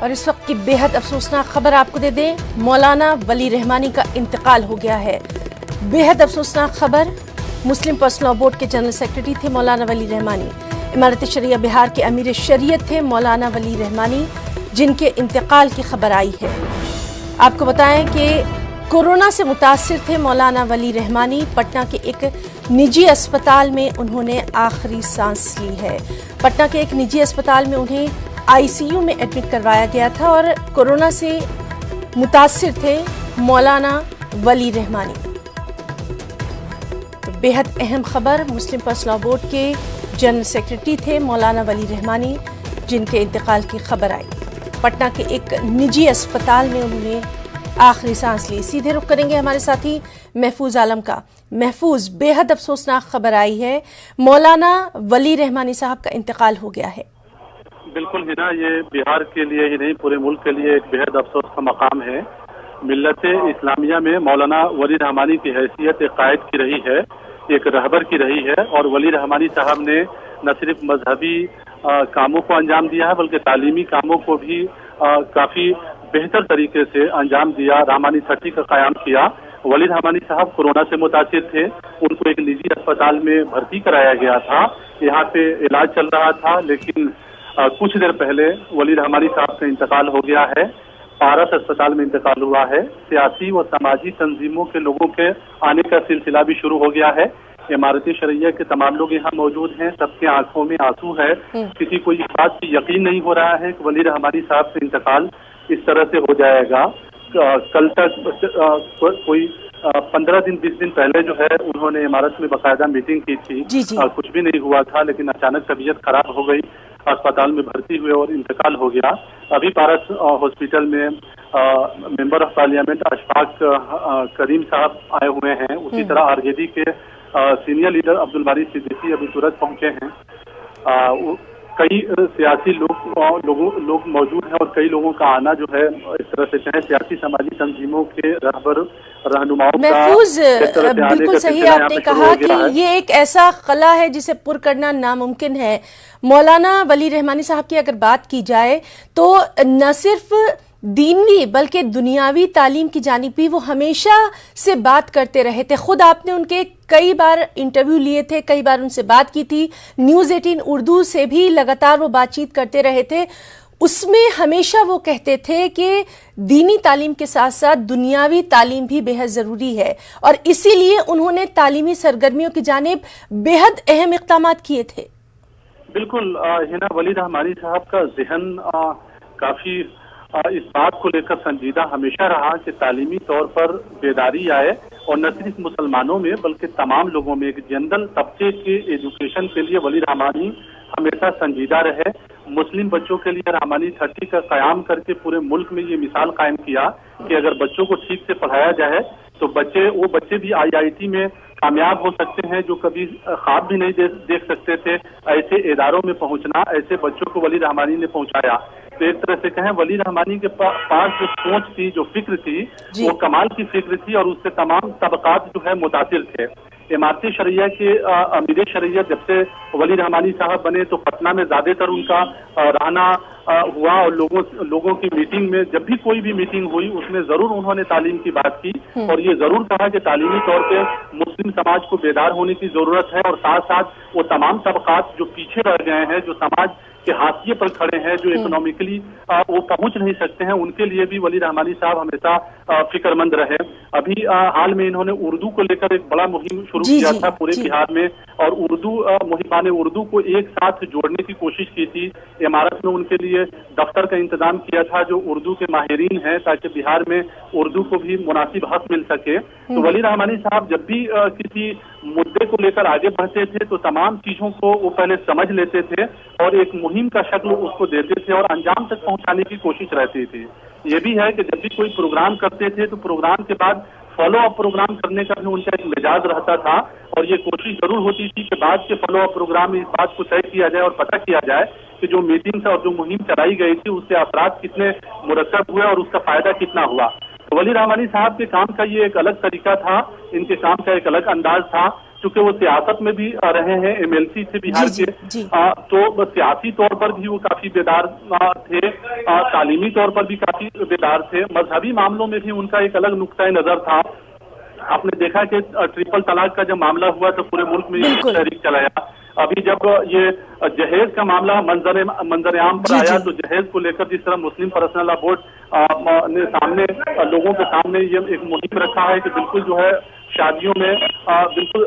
اور اس وقت کی बेहद अफसोसनाक खबर आपको दे दें, मौलाना वली रहमानी का इंतकाल हो गया है। बेहद अफसोसनाक खबर, मुस्लिम पर्सनल लॉ बोर्ड के जनरल सेक्रेटरी थे मौलाना वली रहमानी। इमारत शरिया बिहार के अमीर शरीयत थे मौलाना वली रहमानी, जिनके इंतकाल की खबर आई है। आपको बताएं कि कोरोना से मुतासिर थे मौलाना वली रहमानी। पटना के एक निजी अस्पताल में उन्होंने आखिरी सांस ली है। पटना के एक निजी अस्पताल में उन्हें आईसीयू में एडमिट करवाया गया था और कोरोना से मुतासिर थे मौलाना वली रहमानी। तो बेहद अहम खबर, मुस्लिम पर्सनल लॉ बोर्ड के जनरल सेक्रेटरी थे मौलाना वली रहमानी, जिनके इंतकाल की खबर आई। पटना के एक निजी अस्पताल में उन्होंने आखिरी सांस ली। सीधे रुख करेंगे हमारे साथी महफूज आलम का। महफूज, बेहद अफसोसनाक खबर आई है, मौलाना वली रहमानी साहब का इंतकाल हो गया है। बिल्कुल हिना, ये बिहार के लिए ही नहीं पूरे मुल्क के लिए एक बेहद अफसोस का मकाम है। मिल्लत इस्लामिया में मौलाना वली रहमानी की हैसियत एक कायद की रही है, एक रहबर की रही है, और वली रहमानी साहब ने न सिर्फ मजहबी कामों को अंजाम दिया है बल्कि तालीमी कामों को भी काफी बेहतर तरीके से अंजाम दिया। रहमानी 30 का कायम किया। वली रहमानी साहब कोरोना से मुतासिर थे, उनको एक निजी अस्पताल में भर्ती कराया गया था। यहाँ पे इलाज चल रहा था, लेकिन कुछ देर पहले वली रहमानी साहब का इंतकाल हो गया है। पारस अस्पताल में इंतकाल हुआ है। सियासी व समाजी तंजीमों के लोगों के आने का सिलसिला भी शुरू हो गया है। इमारत शरिया के तमाम लोग यहाँ मौजूद हैं, सबके आंखों में आंसू है। किसी को इस बात की यकीन नहीं हो रहा है कि वली रहमानी साहब का इंतकाल इस तरह से हो जाएगा। कल तक कोई 15 दिन 20 दिन पहले जो है उन्होंने इमारत में बाकायदा मीटिंग की थी। कुछ भी नहीं हुआ था, लेकिन अचानक तबीयत खराब हो गई, अस्पताल में भर्ती हुए और इंतकाल हो गया। अभी पारस हॉस्पिटल में मेंबर ऑफ पार्लियामेंट अशफाक करीम साहब आए हुए हैं। उसी तरह आरजेडी के सीनियर लीडर अब्दुल बारी सिद्दीकी अभी तुरंत पहुंचे हैं। कई सियासी लोग मौजूद हैं और कई लोगों का आना जो है इस तरह से चाहे सियासी समाजी तंजीमों के रहबर रहनुमाओं का। महफूज, बिल्कुल सही आपने कहा कि ये एक ऐसा कला है जिसे पुर करना नामुमकिन है। मौलाना वली रहमानी साहब की अगर बात की जाए तो न सिर्फ दीनवी बल्कि दुनियावी तालीम की जानिब भी वो हमेशा से बात करते रहे थे। खुद आपने उनके कई बार इंटरव्यू लिए थे, कई बार उनसे बात की थी। न्यूज़ 18 उर्दू से भी लगातार वो बातचीत करते रहे थे। उसमें हमेशा वो कहते थे कि दीनी तालीम के साथ साथ दुनियावी तालीम भी बेहद ज़रूरी है, और इसीलिए उन्होंने तालीमी सरगर्मियों की जानिब बेहद अहम इक़दामात किए थे। बिल्कुल हिना, वली रहमानी साहब का जहन काफ़ी इस बात को लेकर संजीदा हमेशा रहा कि तालीमी तौर पर बेदारी आए, और न सिर्फ मुसलमानों में बल्कि तमाम लोगों में, एक जनरल तबके के एजुकेशन के लिए वली रहमानी हमेशा संजीदा रहे। मुस्लिम बच्चों के लिए रहमानी 30 का कयाम करके पूरे मुल्क में ये मिसाल कायम किया कि अगर बच्चों को ठीक से पढ़ाया जाए तो वो बच्चे भी IIT में कामयाब हो सकते हैं, जो कभी ख्वाब भी नहीं देख सकते थे। ऐसे इदारों में पहुंचना, ऐसे बच्चों को वली रहमानी ने पहुंचाया। तो एक तरह से कहें, वली रहमानी के पास जो सोच थी, जो फिक्र थी, वो कमाल की फिक्र थी, और उससे तमाम तबकात जो है मुतासिर थे। इमारती शरिया के अमीर शरीयत जब से वली रहमानी साहब बने तो पटना में ज्यादातर उनका रहना हुआ, और लोगों की मीटिंग में जब भी कोई भी मीटिंग हुई उसमें जरूर उन्होंने तालीम की बात की, और ये जरूर कहा कि तालीमी तौर पे मुस्लिम समाज को बेदार होने की जरूरत है, और साथ साथ वो तमाम तबकात जो पीछे रह गए हैं, जो समाज के हाशिए पर खड़े हैं, जो इकोनॉमिकली वो पहुंच नहीं सकते हैं, उनके लिए भी वली रहमानी साहब हमेशा फिक्रमंद रहे। अभी हाल में इन्होंने उर्दू को लेकर एक बड़ा मुहिम शुरू किया था पूरे बिहार में, और मुहिबान उर्दू को एक साथ जोड़ने की कोशिश की थी। इमारत में उनके लिए दफ्तर का इंतजाम किया था जो उर्दू के माहिरीन हैं, ताकि बिहार में उर्दू को भी मुनासिब हक मिल सके। तो वली रहमानी साहब जब भी किसी मुद्दे को लेकर आगे बढ़ते थे तो तमाम चीजों को वो पहले समझ लेते थे और एक मुहिम का शक्ल उसको देते थे और अंजाम तक पहुंचाने की कोशिश रहती थी। ये भी है कि जब भी कोई प्रोग्राम करते थे तो प्रोग्राम के बाद फॉलो अप प्रोग्राम करने का भी उनका एक मिजाज रहता था, और ये कोशिश जरूर होती थी कि बाद के फॉलो अप प्रोग्राम में इस बात को तय किया जाए और पता किया जाए कि जो मीटिंग और जो मुहिम चलाई गई थी उससे अफराद कितने मुरक्कब हुए और उसका फायदा कितना हुआ। तो वली रहमानी साहब के काम का ये एक अलग तरीका था, इनके काम का एक अलग अंदाज था चूंकि वो सियासत में भी रहे हैं, MLC थे बिहार के, तो सियासी तौर पर भी वो काफी बेदार थे, तालीमी तौर पर भी काफी बेदार थे, मजहबी मामलों में भी उनका एक अलग नुक्ता नजर था। आपने देखा कि ट्रिपल तलाक का जब मामला हुआ तो पूरे मुल्क में ये तहरीक चलाया। अभी जब ये जहेज का मामला मंजर आम पर आया तो जहेज को लेकर जिस तरह मुस्लिम पर्सनल लॉ बोर्ड ने सामने लोगों के सामने ये एक मुहिम रखा है कि बिल्कुल जो है शादियों में बिल्कुल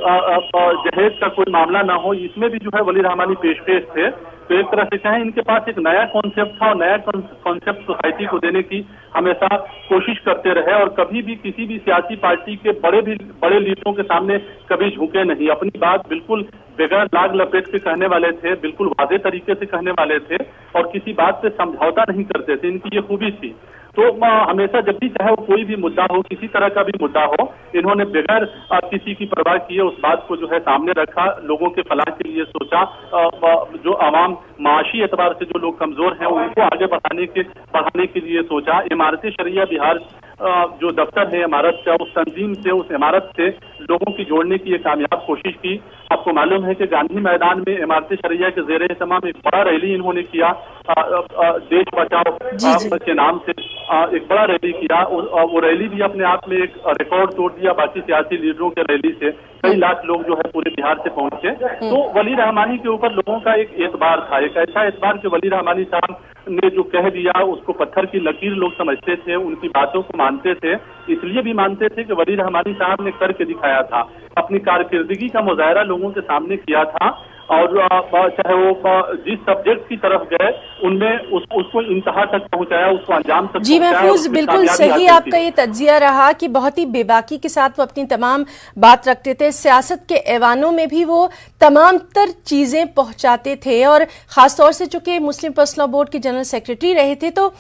जहेज का कोई मामला ना हो, इसमें भी जो है वली रहमानी पेश थे। तो एक तरह से कहें इनके पास एक नया कॉन्सेप्ट था और नया कॉन्सेप्ट सोसाइटी को देने की हमेशा कोशिश करते रहे और कभी भी किसी भी सियासी पार्टी के बड़े लीडरों के सामने कभी झुके नहीं। अपनी बात बिल्कुल बगैर लाग लपेट के कहने वाले थे, बिल्कुल वादे तरीके से कहने वाले थे और किसी बात पे समझौता नहीं करते थे। इनकी ये खूबी थी। तो हमेशा जब भी चाहे वो कोई भी मुद्दा हो, किसी तरह का भी मुद्दा हो, इन्होंने बगैर किसी की परवाह किए उस बात को जो है सामने रखा, लोगों के फलाह के लिए सोचा, जो आवाम माशी एतबार से जो लोग कमजोर हैं उनको आगे बढ़ाने के लिए सोचा। इमारत शरिया बिहार जो दफ्तर है इमारत से, उस तंजीम से, उस इमारत से लोगों की जोड़ने की एक कामयाब कोशिश की। आपको मालूम है कि गांधी मैदान में इमारत शरिया के जेर एहतमाम एक बड़ा रैली इन्होंने किया, देश बचाओ के नाम से एक बड़ा रैली किया। वो रैली भी अपने आप में एक रिकॉर्ड तोड़ दिया बाकी सियासी लीडरों के रैली से। कई लाख लोग जो है पूरे बिहार से पहुंचे। तो वली रहमानी के ऊपर लोगों का एक एतबार था, एक ऐसा एतबार कि वली रहमानी साहब ने जो कह दिया उसको पत्थर की लकीर लोग समझते थे, उनकी बातों को मानते थे। इसलिए भी मानते थे कि वली रहमानी साहब ने करके दिखाया था, अपनी कारकिर्दगी का मुजाहरा लोगों के सामने किया था और चाहे वो जिस सब्जेक्ट की तरफ गए उनमें उसको इंतहा तक पहुंचाया, उसको अंजाम तक। जी महफूज, बिल्कुल सही आपका ये तज्जिया रहा कि बहुत ही बेबाकी के साथ वो अपनी तमाम बात रखते थे। सियासत के ऐवानों में भी वो तमाम तर चीज़ें पहुंचाते थे और ख़ासतौर से चूंकि मुस्लिम पर्सनल लॉ बोर्ड के जनरल सेक्रेटरी रहे थे तो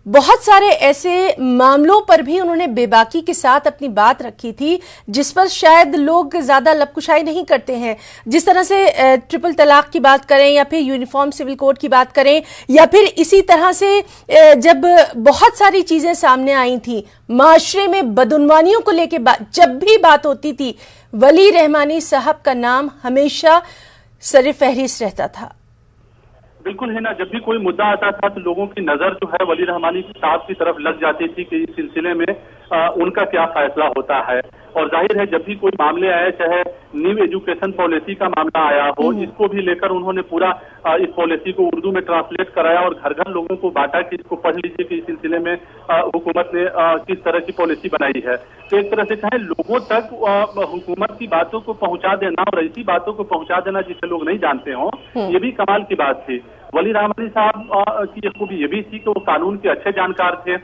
बहुत सारे ऐसे मामलों पर भी उन्होंने बेबाकी के साथ अपनी बात रखी थी जिस पर शायद लोग ज़्यादा लबकुशाई नहीं करते हैं। जिस तरह से ट्रिपल तलाक की बात करें या फिर यूनिफॉर्म सिविल कोड की बात करें या फिर इसी तरह से जब बहुत सारी चीज़ें सामने आई थी, माशरे में बदउनवानियों को लेके जब भी बात होती थी वली रहमानी साहब का नाम हमेशा सर फहरिस्त रहता था। बिल्कुल है ना, जब भी कोई मुद्दा आता था तो लोगों की नजर जो है वली रहमानी साहब की तरफ लग जाती थी कि इस सिलसिले में उनका क्या फैसला होता है। और जाहिर है जब भी कोई मामले आए, चाहे न्यू एजुकेशन पॉलिसी का मामला आया हो, इसको भी लेकर उन्होंने पूरा इस पॉलिसी को उर्दू में ट्रांसलेट कराया और घर घर लोगों को बांटा कि इसको पढ़ लीजिए कि इस सिलसिले में हुकूमत ने किस तरह की पॉलिसी बनाई है। तो एक तरह से कहें लोगों तक हुकूमत की बातों को पहुंचा देना और ऐसी बातों को पहुंचा देना जिसे लोग नहीं जानते हों, ये भी कमाल की बात थी। वली रहमानी साहब की खूबी ये भी थी कि वो कानून के अच्छे जानकार थे।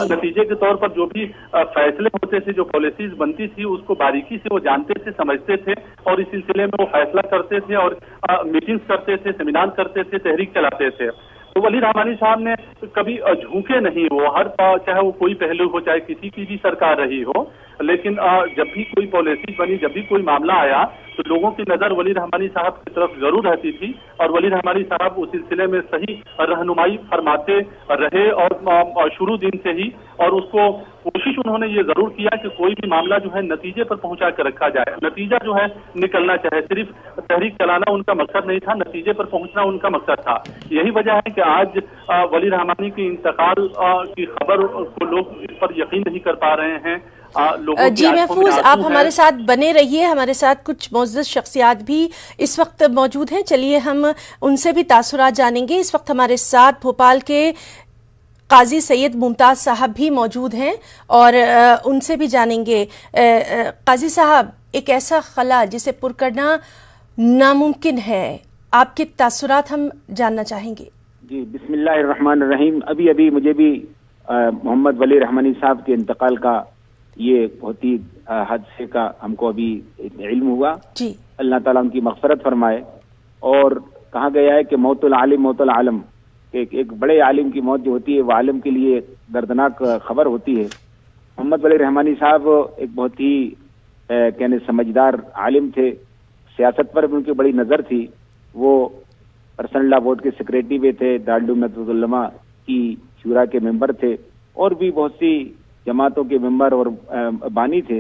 नतीजे के तौर पर जो भी फैसले होते थे, जो पॉलिसीज बनती थी, उसको बारीकी से वो जानते थे, समझते थे और इस सिलसिले में वो फैसला करते थे और मीटिंग्स करते थे, सेमिनार करते थे, तहरीक चलाते थे। तो वली रहमानी साहब ने कभी झुके नहीं, वो हर चाहे वो कोई पहलू हो, चाहे किसी की भी सरकार रही हो, लेकिन जब भी कोई पॉलिसी बनी, जब भी कोई मामला आया तो लोगों की नजर वली रहमानी साहब की तरफ जरूर रहती थी और वली रहमानी साहब उस सिलसिले में सही रहनुमाई फरमाते रहे और शुरू दिन से ही। और उसको कोशिश उन्होंने ये जरूर किया कि कोई भी मामला जो है नतीजे पर पहुंचा कर रखा जाए, नतीजा जो है निकलना चाहे, सिर्फ तहरीक चलाना उनका मकसद नहीं था, नतीजे पर पहुंचना उनका मकसद था। यही वजह है कि आज वली रहमानी की इंतकाल की खबर को लोग इस पर यकीन नहीं कर पा रहे हैं। जी महफूज, आप हमारे साथ बने रहिए, हमारे साथ कुछ मोअज़्ज़ज़ शख्सियात भी इस वक्त मौजूद हैं, चलिए हम उनसे भी तासुरात जानेंगे। इस वक्त हमारे साथ भोपाल के काजी सैयद मुमताज साहब भी मौजूद हैं और उनसे भी जानेंगे। काजी साहब, एक ऐसा खला जिसे पुर करना नामुमकिन है, आपके तासुरात हम जानना चाहेंगे। जी बिस्मिल्लाहिर्रहमानिर्रहीम। अभी मुझे भी मोहम्मद वली रहमानी साहब के इंतकाल का ये बहुत ही हादसे का हमको अभी इल्म हुआ जी। अल्लाह ताला उनकी मग़फ़िरत फरमाए। और कहा गया है कि मौतुल आलिम मौतुल आलम, एक बड़े आलिम की मौत जो होती है वो आलिम के लिए दर्दनाक खबर होती है। मोहम्मद वली रहमानी साहब एक बहुत ही कहने समझदार आलिम थे, सियासत पर भी उनकी बड़ी नज़र थी। वो पर्सनल लॉ बोर्ड के सेक्रेटरी भी थे, दारुल नदवतुल उलमा की शूरा के मेंबर थे और भी बहुत सी जमातों के मेंबर और बानी थे।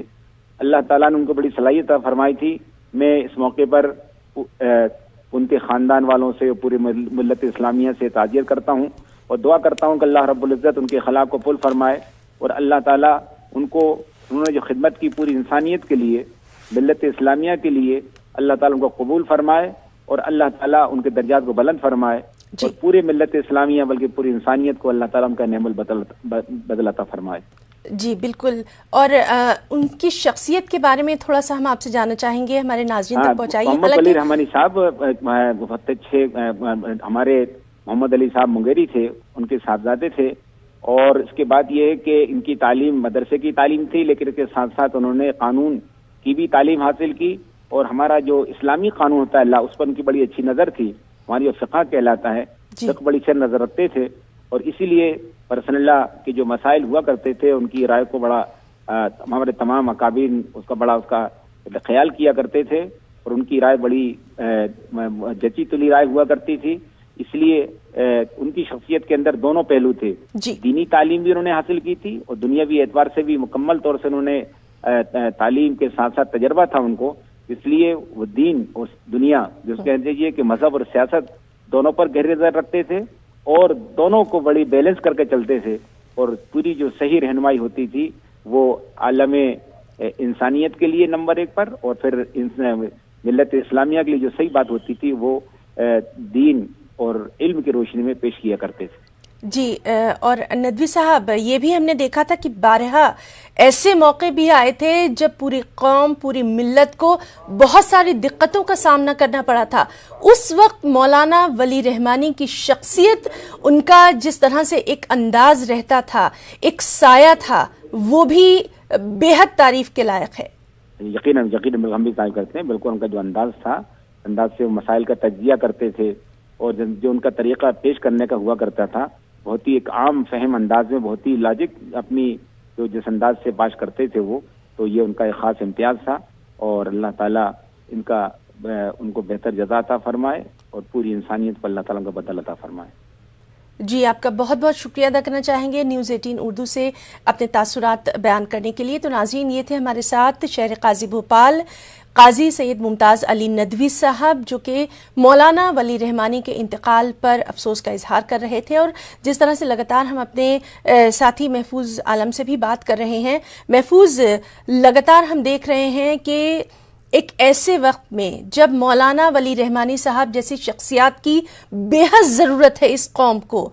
अल्लाह ताला ने उनको बड़ी सलाहियत फरमाई थी میں اس موقع پر ان کے خاندان والوں سے پوری ملت اسلامیہ سے تعزیت کرتا ہوں اور دعا کرتا ہوں کہ اللہ رب العزت ان کے خلا کو پل فرمائے اور اللہ تعالیٰ انہوں نے جو خدمت کی پوری انسانیت کے لیے، ملت اسلامیہ کے لیے، اللہ تعالیٰ ان کو قبول فرمائے اور اللہ تعالیٰ ان کے درجات کو بلند فرمائے اور پورے ملت اسلامیہ بلکہ پوری انسانیت کو اللہ تعالیٰ ان کا نعم البدل عطا فرمائے۔ جی بالکل، اور ان کی شخصیت کے بارے میں تھوڑا سا ہم آپ سے جاننا چاہیں گے، ہمارے ناظرین تک پہنچائیے۔ محمد ولی رحمانی صاحب بہت اچھے ہمارے محمد علی صاحب منگیری تھے، ان کے صاحبزادے تھے، اور اس کے بعد یہ ہے کہ ان کی تعلیم مدرسے کی تعلیم تھی، لیکن اس کے ساتھ ساتھ انہوں نے قانون کی بھی تعلیم حاصل کی، اور ہمارا جو اسلامی قانون ہوتا ہے اللہ، اس پر ان کی بڑی اچھی نظر تھی۔ ہماری جو فقہ کہلاتا ہے، فقہ بڑی اچھی نظر رکھتے تھے، اور اسی لیے پرسنل اللہ کے جو مسائل ہوا کرتے تھے ان کی رائے کو بڑا ہمارے تمام اکابرین اس کا خیال کیا کرتے تھے، اور ان کی رائے بڑی جچی تلی رائے ہوا کرتی تھی۔ اس لیے ان کی شخصیت کے اندر دونوں پہلو تھے، دینی تعلیم بھی انہوں نے حاصل کی تھی اور دنیاوی اعتبار سے بھی مکمل طور سے انہوں نے تعلیم کے ساتھ ساتھ تجربہ تھا ان کو، اس لیے وہ دین اور دنیا جس کہہ دیجیے کہ مذہب اور سیاست دونوں پر گہری نظر رکھتے تھے اور دونوں کو بڑی بیلنس کر کے چلتے تھے، اور پوری جو صحیح رہنمائی ہوتی تھی وہ عالم انسانیت کے لیے نمبر 1 پر، اور پھر ملت اسلامیہ کے لیے جو صحیح بات ہوتی تھی وہ دین اور علم کی روشنی میں پیش کیا کرتے تھے۔ جی، اور ندوی صاحب یہ بھی ہم نے دیکھا تھا کہ بارہا ایسے موقع بھی آئے تھے جب پوری قوم، پوری ملت کو بہت ساری دقتوں کا سامنا کرنا پڑا تھا، اس وقت مولانا ولی رحمانی کی شخصیت، ان کا جس طرح سے ایک انداز رہتا تھا، ایک سایہ تھا، وہ بھی بے حد تعریف کے لائق ہے۔ یقیناً ہم بھی تعریف کرتے ہیں، بالکل ان کا جو انداز تھا، انداز سے مسائل کا تجزیہ کرتے تھے، اور جو ان کا طریقہ پیش کرنے کا ہوا کرتا تھا بہت ہی ایک عام فہم انداز میں، بہت ہی لاجک اپنی جو جس انداز سے باش کرتے تھے وہ، تو یہ ان کا ایک خاص امتیاز تھا، اور اللہ تعالیٰ ان کو بہتر جزا عطا فرمائے اور پوری انسانیت پر اللہ تعالیٰ کا بدل عطا فرمائے۔ جی، آپ کا بہت بہت شکریہ ادا کرنا چاہیں گے نیوز 18 اردو سے اپنے تاثرات بیان کرنے کے لیے۔ تو ناظرین، یہ تھے ہمارے ساتھ شہر قاضی بھوپال قاضی سید ممتاز علی ندوی صاحب، جو کہ مولانا ولی رحمانی کے انتقال پر افسوس کا اظہار کر رہے تھے، اور جس طرح سے لگاتار ہم اپنے ساتھی محفوظ عالم سے بھی بات کر رہے ہیں۔ محفوظ، لگاتار ہم دیکھ رہے ہیں کہ ایک ایسے وقت میں جب مولانا ولی رحمانی صاحب جیسی شخصیات کی بے حد ضرورت ہے اس قوم کو،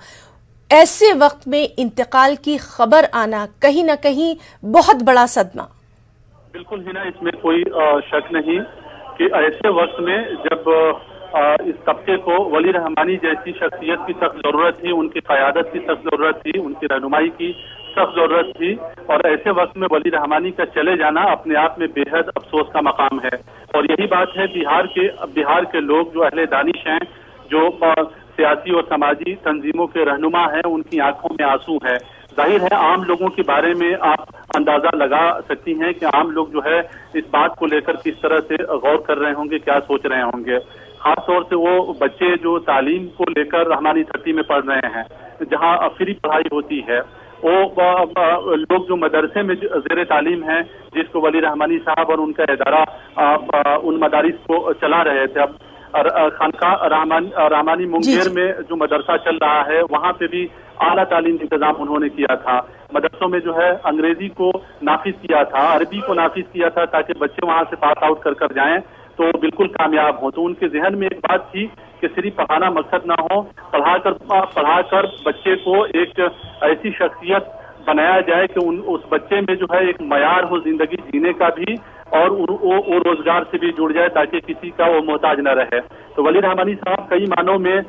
ایسے وقت میں انتقال کی خبر آنا کہیں نہ کہیں بہت بڑا صدمہ۔ بالکل ہی نا، اس میں کوئی شک نہیں کہ ایسے وقت میں جب اس طبقے کو ولی رحمانی جیسی شخصیت کی سخت ضرورت تھی، ان کی قیادت کی سخت ضرورت تھی، ان کی رہنمائی کی سخت ضرورت تھی، اور ایسے وقت میں ولی رحمانی کا چلے جانا اپنے آپ میں بے حد افسوس کا مقام ہے۔ اور یہی بات ہے بہار کے لوگ جو اہل دانش ہیں، جو سیاسی اور سماجی تنظیموں کے رہنما ہیں، ان کی آنکھوں میں آنسو ہے۔ ظاہر ہے عام لوگوں کے بارے میں آپ اندازہ لگا سکتی ہیں کہ عام لوگ جو ہے اس بات کو لے کر کس طرح سے غور کر رہے ہوں گے، کیا سوچ رہے ہوں گے۔ خاص طور سے وہ بچے جو تعلیم کو لے کر رحمانی چھٹی میں پڑھ رہے ہیں، جہاں فری پڑھائی ہوتی ہے، وہ لوگ جو مدرسے میں زیر تعلیم ہیں، جس کو ولی رحمانی صاحب اور ان کا ادارہ ان مدارس کو چلا رہے تھے۔ اب خانقاہ رحمانی منگیر میں جو مدرسہ چل رہا ہے، وہاں پہ بھی اعلیٰ تعلیم انتظام انہوں نے کیا تھا۔ مدرسوں میں جو ہے انگریزی کو نافذ کیا تھا، عربی کو نافذ کیا تھا، تاکہ بچے وہاں سے پاس آؤٹ کر جائیں تو بالکل کامیاب ہوں۔ تو ان کے ذہن میں ایک بات تھی کہ صرف پڑھانا مقصد نہ ہو، پڑھا کر بچے کو ایک ایسی شخصیت بنایا جائے کہ اس بچے میں جو ہے ایک معیار ہو زندگی جینے کا بھی، اور وہ روزگار سے بھی جڑ جائے تاکہ کسی کا وہ محتاج نہ رہے۔ تو ولی رحمانی صاحب کئی معنوں میں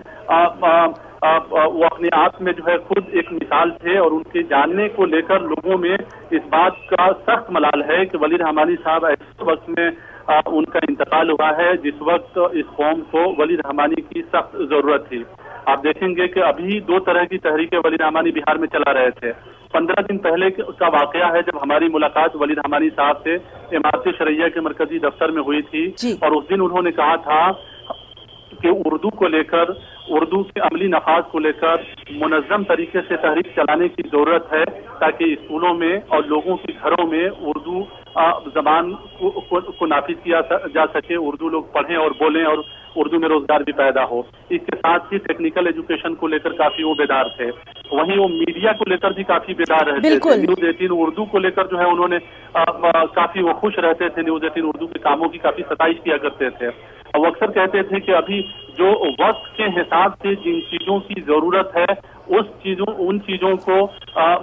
وہ اپنے آپ میں جو ہے خود ایک مثال تھے، اور ان کے جاننے کو لے کر لوگوں میں اس بات کا سخت ملال ہے کہ ولی رحمانی صاحب ایسے وقت میں ان کا انتقال ہوا ہے جس وقت اس قوم کو ولی رحمانی کی سخت ضرورت تھی۔ آپ دیکھیں گے کہ ابھی 2 طرح کی تحریکیں ولی رحمانی بہار میں چلا رہے تھے۔ 15 دن پہلے کا واقعہ ہے جب ہماری ملاقات ولی رحمانی صاحب سے امارت شرعیہ کے مرکزی دفتر میں ہوئی تھی، اور اس دن انہوں نے کہا تھا कि उर्दू को लेकर, उर्दू के अमली नफाज को लेकर मुनज़्ज़म तरीके से तहरीक चलाने की जरूरत है, ताकि स्कूलों में और लोगों के घरों में उर्दू जबान को नाफिज किया जा सके, उर्दू लोग पढ़ें और बोलें और उर्दू में रोजगार भी पैदा हो। इसके साथ ही टेक्निकल एजुकेशन को लेकर काफी वो बेदार थे। वहीं वो मीडिया को लेकर भी काफी बेदार रहते थे। न्यूज 18 उर्दू को लेकर जो है उन्होंने काफी वो खुश रहते थे। न्यूज 18 उर्दू के कामों की काफी सताइश किया करते थे। वो अक्सर कहते थे कि अभी जो वक्त के हिसाब से जिन चीजों की जरूरत है उन चीजों को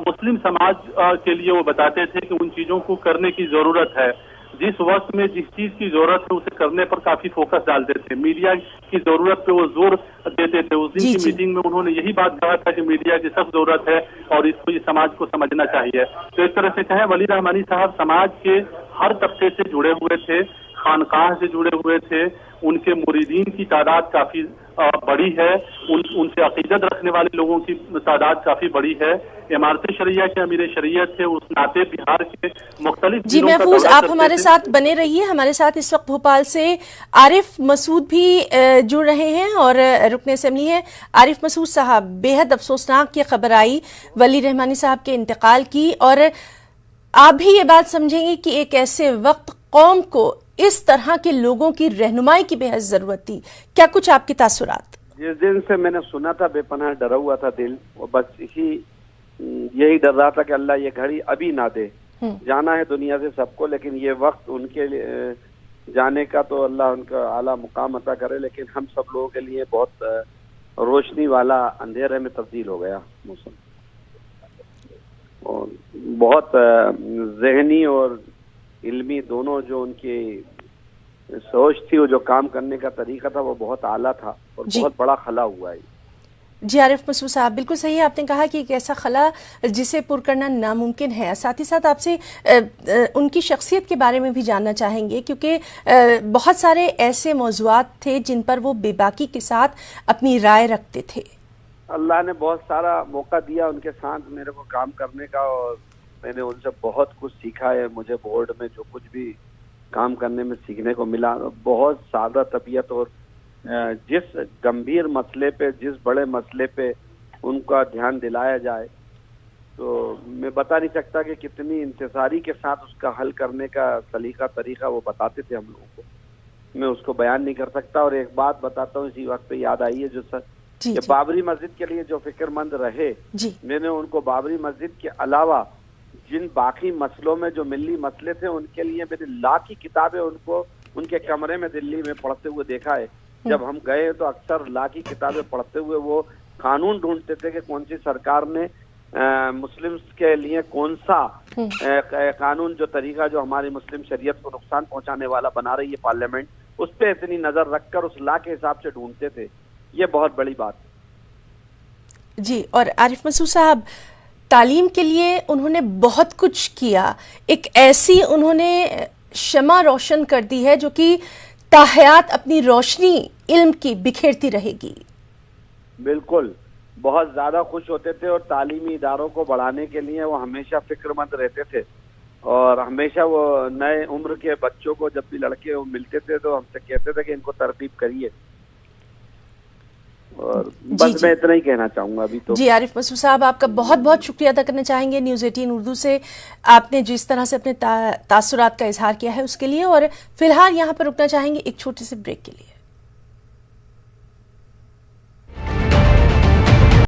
मुस्लिम समाज के लिए वो बताते थे कि उन चीजों को करने की जरूरत है। जिस वक्त में जिस चीज की जरूरत है उसे करने पर काफी फोकस डालते थे। मीडिया की जरूरत पे वो जोर देते थे। उस दिन की मीटिंग में उन्होंने यही बात कहा था कि मीडिया की सख्त जरूरत है और इसको ये समाज को समझना चाहिए। तो एक तरह से कहें, वली रहमानी साहब समाज के हर तबके से जुड़े हुए थे, खानकाह से जुड़े हुए थे। उनके मुरीदीन की तादाद काफी बड़ी है, उनसे अकीदत रखने वाले लोगों की तादाद काफी बड़ी है। इमारत शरिया के अमीर शरीयत थे, उस नाते बिहार के मुख्तलिफ जी महफूज, आप हमारे साथ बने रहिए। हमारे साथ इस वक्त भोपाल से आरिफ मसूद भी जुड़ रहे हैं और रुकन असेंबली हैं। आरिफ मसूद साहब, बेहद अफसोसनाक ये खबर आई वली रहमानी साहब के इंतकाल की, और आप भी ये बात समझेंगे कि एक ऐसे वक्त कौम को इस तरह के लोगों की रहनुमाई की बेहद जरूरत थी। क्या कुछ आपके तासुरात? जिस दिन से मैंने सुना था बेपनाह डरा हुआ था दिल, वो बस यही डर रहा था कि अल्लाह ये घड़ी अभी ना दे। जाना है दुनिया से सबको, लेकिन ये वक्त उनके लिए जाने का तो अल्लाह उनका आला मुकाम अता करे, लेकिन हम सब लोगों के लिए बहुत रोशनी वाला अंधेरे में तब्दील हो गया मौसम। और बहुत ज़हनी और इल्मी दोनों जो उनकी सोच थी, वो जो काम करने का तरीका था, वो बहुत आला था और बहुत बड़ा खला हुआ है। जी आरिफ मसूद साहब, बिल्कुल सही है। आपने कहा कि एक ऐसा खला जिसे पुर करना नामुमकिन है। साथ ही साथ आपसे उनकी शख्सियत के बारे में भी जानना चाहेंगे, क्योंकि बहुत सारे ऐसे मौज़ूआत थे जिन पर वो बेबाकी के साथ अपनी राय रखते थे। अल्लाह ने बहुत सारा मौका दिया उनके साथ मेरे को काम करने का, और मैंने उनसे बहुत कुछ सीखा है। मुझे बोर्ड में जो कुछ भी काम करने में सीखने को मिला, बहुत सादा तबीयत, और जिस गंभीर मसले पे, जिस बड़े मसले पे उनका ध्यान दिलाया जाए, तो मैं बता नहीं सकता कि कितनी इंतज़ारी के साथ उसका हल करने का तरीका वो बताते थे हम लोगों को। मैं उसको बयान नहीं कर सकता। और एक बात बताता हूँ, इसी वक्त पे याद आई है, जो सर बाबरी मस्जिद के लिए जो फिक्रमंद रहे, मैंने उनको बाबरी मस्जिद के अलावा जिन बाकी मसलों में जो मिली मसले थे, उनके लिए मैंने लाख की किताबें उनको उनके कमरे में दिल्ली में पढ़ते हुए देखा है। जब हम गए तो अक्सर लाख की किताबें पढ़ते हुए वो कानून ढूंढते थे कि कौन सी सरकार ने मुस्लिम्स के लिए कौन सा कानून, जो तरीका जो हमारी मुस्लिम शरीयत को नुकसान पहुंचाने वाला बना रही है पार्लियामेंट, उस पर इतनी नजर रखकर उस ला के हिसाब से ढूंढते थे। ये बहुत बड़ी बात है। जी, और आरिफ मसूद साहब, तालीम के लिए उन्होंने बहुत कुछ किया। एक ऐसी उन्होंने शमा रोशन कर दी है जो कि ताहयात अपनी रोशनी इल्म की बिखेरती रहेगी। बिल्कुल, बहुत ज्यादा खुश होते थे और तालीमी इदारों को बढ़ाने के लिए वो हमेशा फिक्रमंद रहते थे। और हमेशा वो नए उम्र के बच्चों को, जब भी लड़के वो मिलते थे, तो हमसे कहते थे कि इनको तरतीब करिए। और बस मैं इतना ही कहना चाहूंगा अभी तो। जी आरिफ मसूद साहब, आपका बहुत बहुत शुक्रिया अदा करना चाहेंगे न्यूज़ 18 उर्दू से आपने जिस तरह से अपने तासुरात का इजहार किया है उसके लिए। और फिलहाल यहाँ पर रुकना चाहेंगे एक छोटे से ब्रेक के लिए।